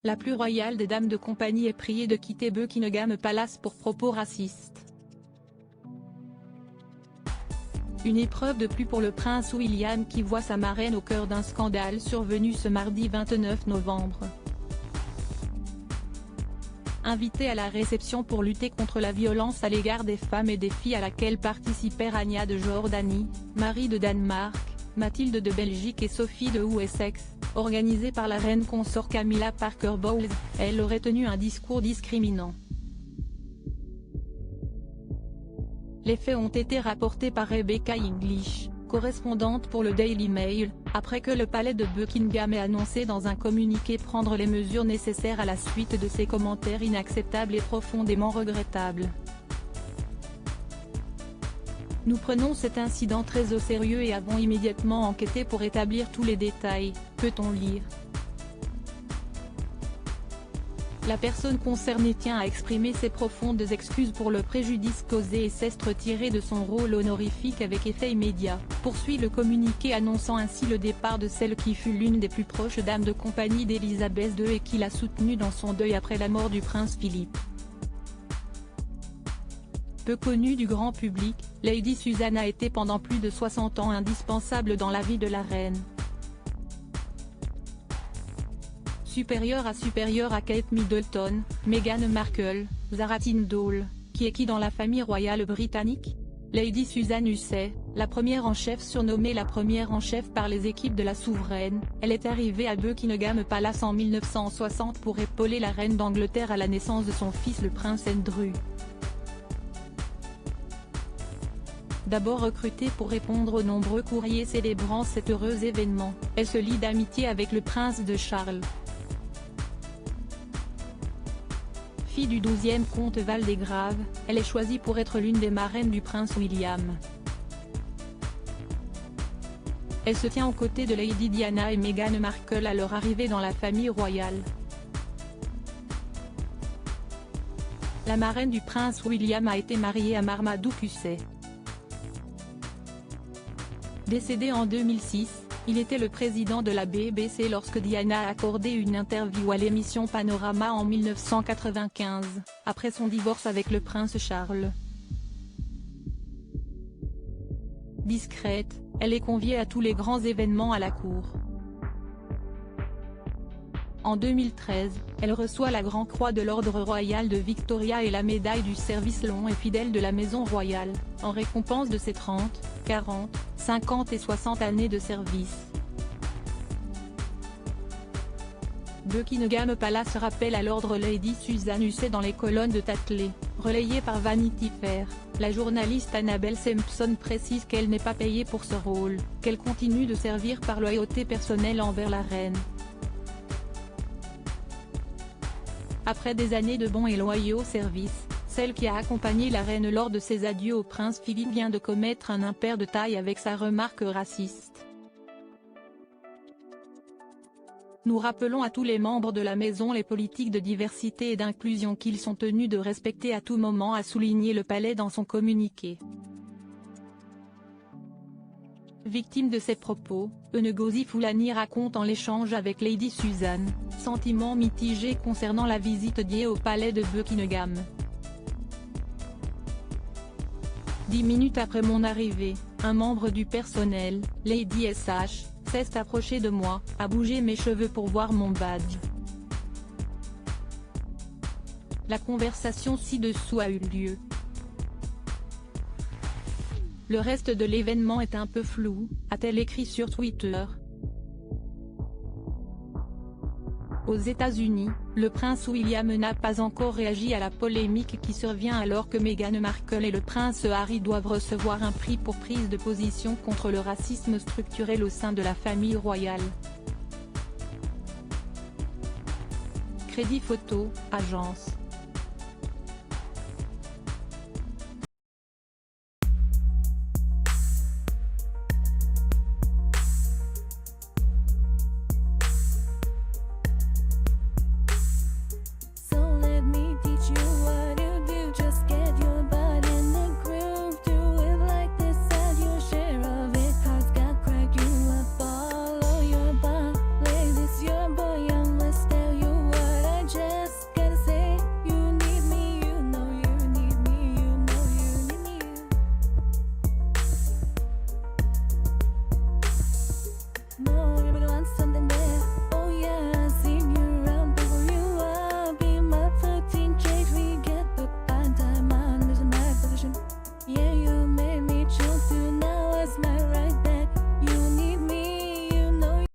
La plus royale des dames de compagnie est priée de quitter Buckingham Palace pour propos racistes. Une épreuve de plus pour le prince William qui voit sa marraine au cœur d'un scandale survenu ce mardi 29 novembre. Invité à la réception pour lutter contre la violence à l'égard des femmes et des filles à laquelle participèrent Rania de Jordanie, Marie de Danemark, Mathilde de Belgique et Sophie de Wessex, organisée par la reine consort Camilla Parker Bowles, elle aurait tenu un discours discriminant. Les faits ont été rapportés par Rebecca English, correspondante pour le Daily Mail, après que le palais de Buckingham ait annoncé dans un communiqué prendre les mesures nécessaires à la suite de ces commentaires inacceptables et profondément regrettables. Nous prenons cet incident très au sérieux et avons immédiatement enquêté pour établir tous les détails, peut-on lire. La personne concernée tient à exprimer ses profondes excuses pour le préjudice causé et s'est retirée de son rôle honorifique avec effet immédiat, poursuit le communiqué annonçant ainsi le départ de celle qui fut l'une des plus proches dames de compagnie d'Élisabeth II et qui l'a soutenue dans son deuil après la mort du prince Philippe. Peu connue du grand public, Lady Susan a été pendant plus de 60 ans indispensable dans la vie de la reine. Supérieure à Kate Middleton, Meghan Markle, Zara Tindall, qui est qui dans la famille royale britannique? Lady Susan Hussey, la première en chef surnommée la première en chef par les équipes de la souveraine, elle est arrivée à Buckingham Palace en 1960 pour épauler la reine d'Angleterre à la naissance de son fils le prince Andrew. D'abord recrutée pour répondre aux nombreux courriers célébrant cet heureux événement, elle se lie d'amitié avec le prince de Charles. Fille du 12e comte Val-des-Graves, elle est choisie pour être l'une des marraines du prince William. Elle se tient aux côtés de Lady Diana et Meghan Markle à leur arrivée dans la famille royale. La marraine du prince William a été mariée à Marmaduke Hussey. Décédé en 2006, il était le président de la BBC lorsque Diana a accordé une interview à l'émission Panorama en 1995, après son divorce avec le prince Charles. Discrète, elle est conviée à tous les grands événements à la cour. En 2013, elle reçoit la Grand Croix de l'Ordre royal de Victoria et la médaille du service long et fidèle de la Maison royale, en récompense de ses 30, 40, 50 et 60 années de service. Buckingham Palace rappelle à l'ordre Lady Susan Hussey dans les colonnes de Tatley, relayées par Vanity Fair. La journaliste Annabelle Simpson précise qu'elle n'est pas payée pour ce rôle, qu'elle continue de servir par loyauté personnelle envers la reine. Après des années de bons et loyaux services, celle qui a accompagné la reine lors de ses adieux au prince Philippe vient de commettre un impair de taille avec sa remarque raciste. Nous rappelons à tous les membres de la maison les politiques de diversité et d'inclusion qu'ils sont tenus de respecter à tout moment, a souligné le palais dans son communiqué. Victime de ces propos, Ngozi Fulani raconte en l'échange avec Lady Susan, sentiments mitigés concernant la visite d'hier au palais de Buckingham. 10 minutes après mon arrivée, un membre du personnel, Lady SH, s'est approché de moi, a bougé mes cheveux pour voir mon badge. La conversation ci-dessous a eu lieu. Le reste de l'événement est un peu flou, a-t-elle écrit sur Twitter. Aux États-Unis, le prince William n'a pas encore réagi à la polémique qui survient alors que Meghan Markle et le prince Harry doivent recevoir un prix pour prise de position contre le racisme structurel au sein de la famille royale. Crédit photo, agence.